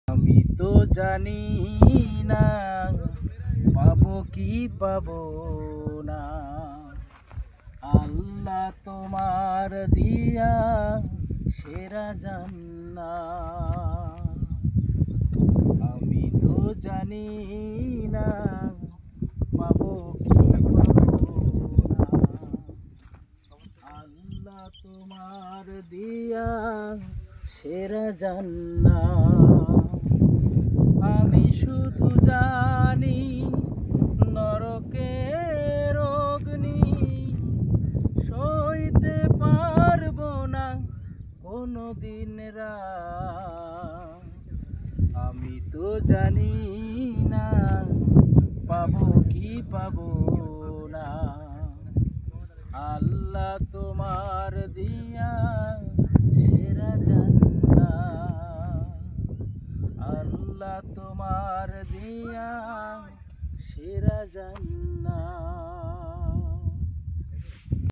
আমি তো জানি না পাবো কি পাবো না। আল্লাহ তোমার দিয়া সেরা জান্নাত। আমি তো জানি না পাবো কি পাবো না। আল্লাহ তোমার দিয়া সেরা জান্নাত। আমি শুধু জানি নরকের অগ্নি সইতে পারবো না কোনো দিন রাত। আমি তো জানি না পাবো কি পাবো না। আল্লাহ তোমার দিয়া সেরা জান্নাত। আল্লাহ তোমার দিয়া সেরা জান্নাত।